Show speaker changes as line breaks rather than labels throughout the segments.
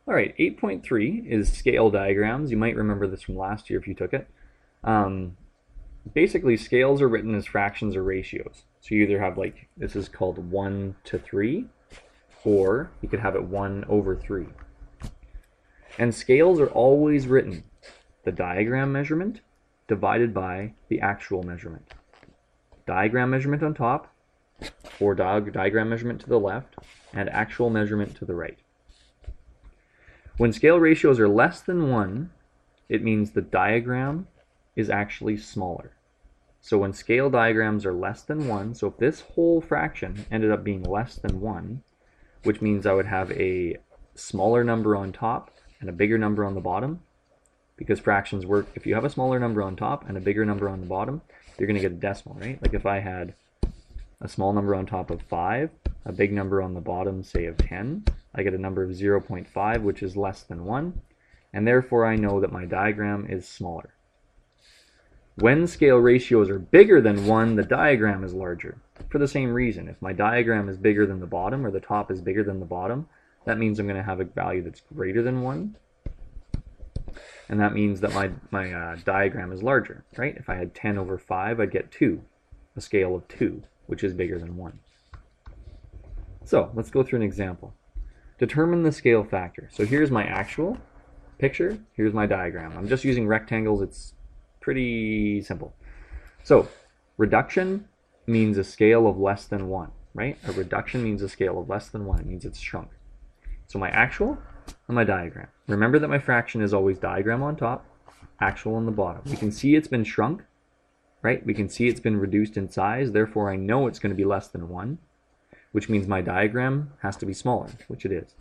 All right, 8.3 is scale diagrams. You might remember this from last year if you took it. Basically, scales are written as fractions or ratios. So you either have like, this is called 1 to 3, or you could have it 1 over 3. And scales are always written the diagram measurement divided by the actual measurement. Diagram measurement on top, or diagram measurement to the left, and actual measurement to the right. When scale ratios are less than 1, it means the diagram is actually smaller. So when scale diagrams are less than 1, so if this whole fraction ended up being less than 1, which means I would have a smaller number on top and a bigger number on the bottom, because fractions work, if you have a smaller number on top and a bigger number on the bottom, you're going to get a decimal, right? Like if I had a small number on top of 5, a big number on the bottom, say of 10, I get a number of 0.5, which is less than 1, and therefore I know that my diagram is smaller. When scale ratios are bigger than 1, the diagram is larger. For the same reason, if my diagram is bigger than the bottom, or the top is bigger than the bottom, that means I'm going to have a value that's greater than 1, and that means that my diagram is larger, right? If I had 10 over 5, I'd get 2, a scale of 2, which is bigger than 1. So let's go through an example. Determine the scale factor. So here's my actual picture, here's my diagram. I'm just using rectangles, it's pretty simple. So reduction means a scale of less than 1, right? A reduction means a scale of less than 1, it means it's shrunk. So my actual and my diagram. Remember that my fraction is always diagram on top, actual on the bottom. We can see it's been shrunk, right? We can see it's been reduced in size, therefore I know it's going to be less than 1, which means my diagram has to be smaller, which it is.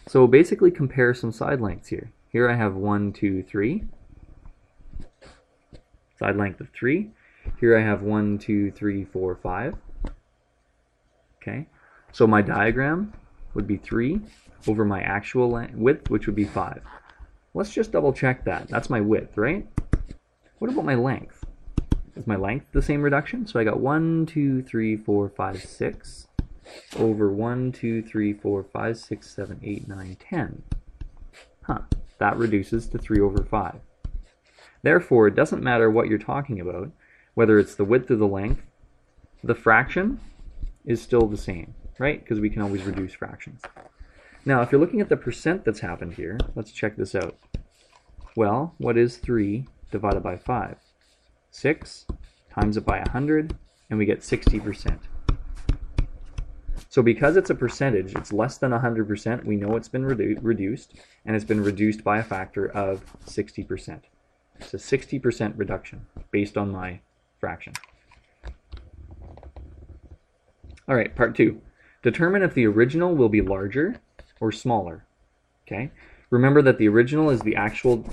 So basically compare some side lengths here. Here I have 1, 2, 3. Side length of 3. Here I have 1, 2, 3, 4, 5. Okay, so my diagram would be 3 over my actual width, which would be 5. Let's just double check that. That's my width, right? What about my length? Is my length the same reduction? So I got 1, 2, 3, 4, 5, 6 over 1, 2, 3, 4, 5, 6, 7, 8, 9, 10. That reduces to 3 over 5. Therefore, it doesn't matter what you're talking about, whether it's the width or the length, the fraction is still the same, right? Because we can always reduce fractions. Now, if you're looking at the percent that's happened here, let's check this out. Well, what is 3 divided by 5? 6 times it by 100, and we get 60%. So because it's a percentage, it's less than 100%, we know it's been reduced, and it's been reduced by a factor of 60%. It's a 60% reduction based on my fraction. All right, part 2. Determine if the original will be larger or smaller. Okay, remember that the original is the actual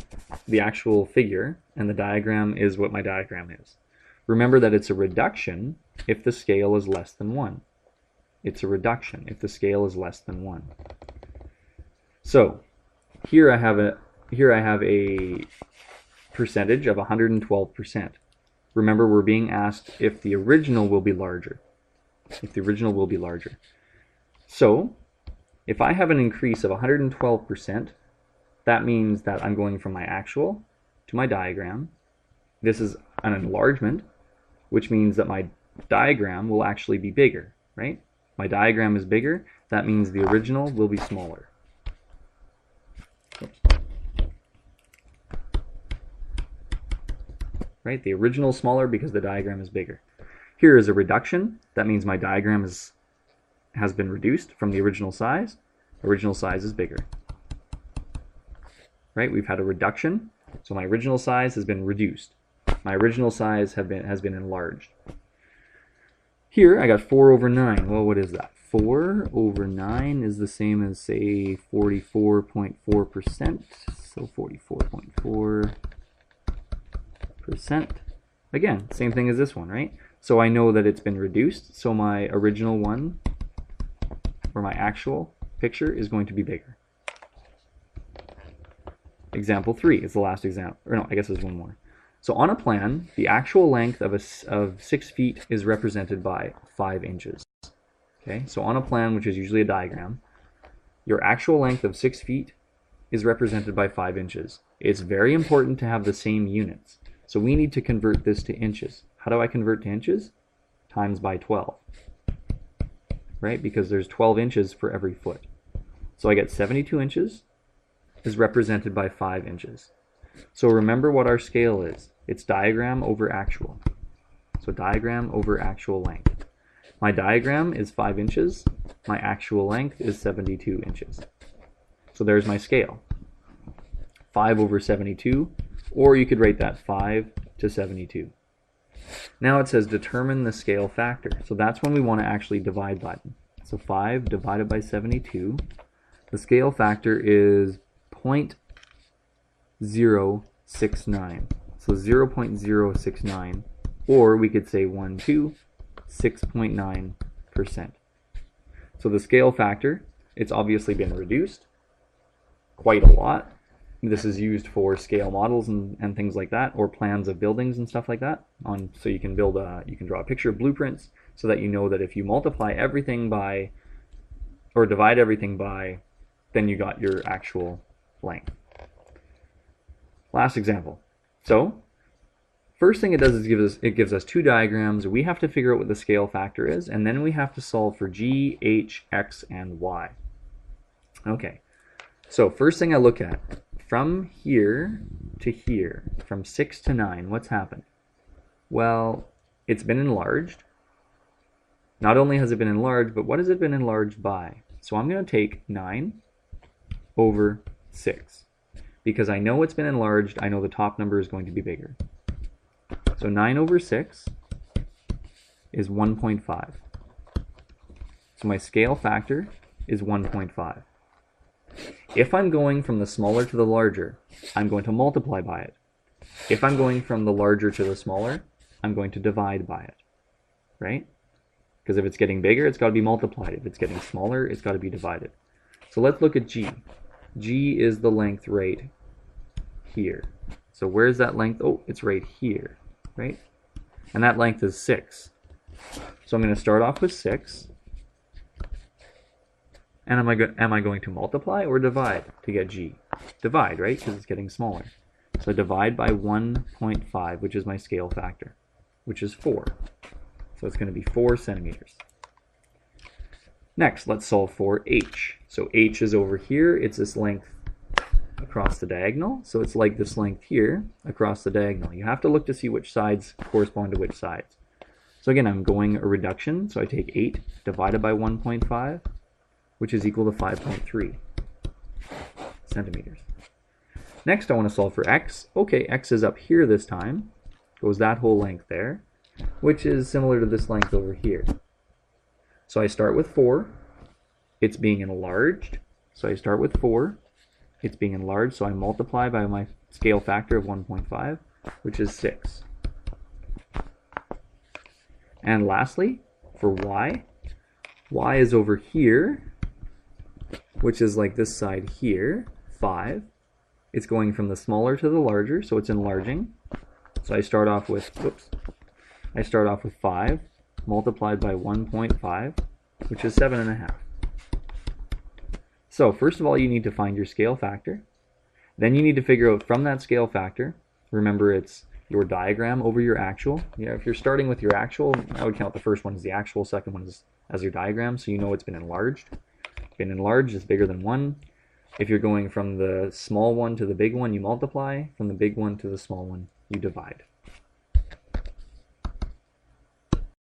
figure, and the diagram is what my diagram is. Remember that it's a reduction if the scale is less than 1. It's a reduction if the scale is less than 1. So here I have a percentage of 112%. Remember, we're being asked if the original will be larger. If the original will be larger. So if I have an increase of 112%, that means that I'm going from my actual to my diagram. This is an enlargement, which means that my diagram will actually be bigger, right? My diagram is bigger, that means the original will be smaller. Oops. Right, the original is smaller because the diagram is bigger. Here is a reduction, that means my diagram has been reduced from the original size. Original size is bigger. Right, we've had a reduction, so my original size has been reduced. My original size has been enlarged. Here I got 4 over 9. Well, what is that? 4 over 9 is the same as, say, 44.4%. So 44.4%. Again, same thing as this one, right? So I know that it's been reduced, so my original one, or my actual picture, is going to be bigger. Example 3 is the last example, or no, I guess there's one more. So on a plan, the actual length of 6 feet is represented by 5 inches. Okay, so on a plan, which is usually a diagram, your actual length of 6 feet is represented by 5 inches. It's very important to have the same units. So we need to convert this to inches. How do I convert to inches? Times by 12. Right? Because there's 12 inches for every foot. So I get 72 inches is represented by 5 inches. So remember what our scale is. It's diagram over actual. So diagram over actual length. My diagram is 5 inches. My actual length is 72 inches. So there's my scale. 5 over 72, or you could write that 5 to 72. Now it says determine the scale factor. So that's when we want to actually divide by them. So 5 divided by 72. The scale factor is 0.069. So 0.069, or we could say 6.9%. So the scale factor, it's obviously been reduced quite a lot. This is used for scale models and things like that, or plans of buildings and stuff like that. So you can you can draw a picture of blueprints so that you know that if you multiply everything by, or divide everything by, then you got your actual length. Last example. So first thing it does is it gives us 2 diagrams. We have to figure out what the scale factor is, and then we have to solve for g, h, x, and y. Okay, so first thing I look at, from here to here, from 6 to 9, what's happened? Well, it's been enlarged. Not only has it been enlarged, but what has it been enlarged by? So I'm going to take 9 over 6. Because I know it's been enlarged, I know the top number is going to be bigger. So 9 over 6 is 1.5. So my scale factor is 1.5. If I'm going from the smaller to the larger, I'm going to multiply by it. If I'm going from the larger to the smaller, I'm going to divide by it. Right? Because if it's getting bigger, it's got to be multiplied. If it's getting smaller, it's got to be divided. So let's look at g. G is the length right here. So where's that length? Oh, it's right here, right? And that length is 6. So I'm going to start off with 6. And am I going to multiply or divide to get g? Divide, right? Because it's getting smaller. So divide by 1.5, which is my scale factor, which is 4. So it's going to be 4 centimeters. Next, let's solve for h. So h is over here. It's this length across the diagonal. So it's like this length here across the diagonal. You have to look to see which sides correspond to which sides. So again, I'm going a reduction. So I take 8 divided by 1.5, which is equal to 5.3 centimeters. Next, I want to solve for x. Okay, x is up here this time. Goes that whole length there, which is similar to this length over here. So I start with 4. It's being enlarged. So I start with 4. It's being enlarged, so I multiply by my scale factor of 1.5, which is 6. And lastly, for y, y is over here, which is like this side here, 5. It's going from the smaller to the larger, so it's enlarging. So I start off with, I start off with 5 multiplied by 1.5, which is 7.5. So first of all, you need to find your scale factor. Then you need to figure out from that scale factor, remember it's your diagram over your actual. If you're starting with your actual, I would count the first one as the actual, second one is as your diagram, so you know it's been enlarged. Been enlarged is bigger than 1. If you're going from the small one to the big one, you multiply. From the big one to the small one, you divide.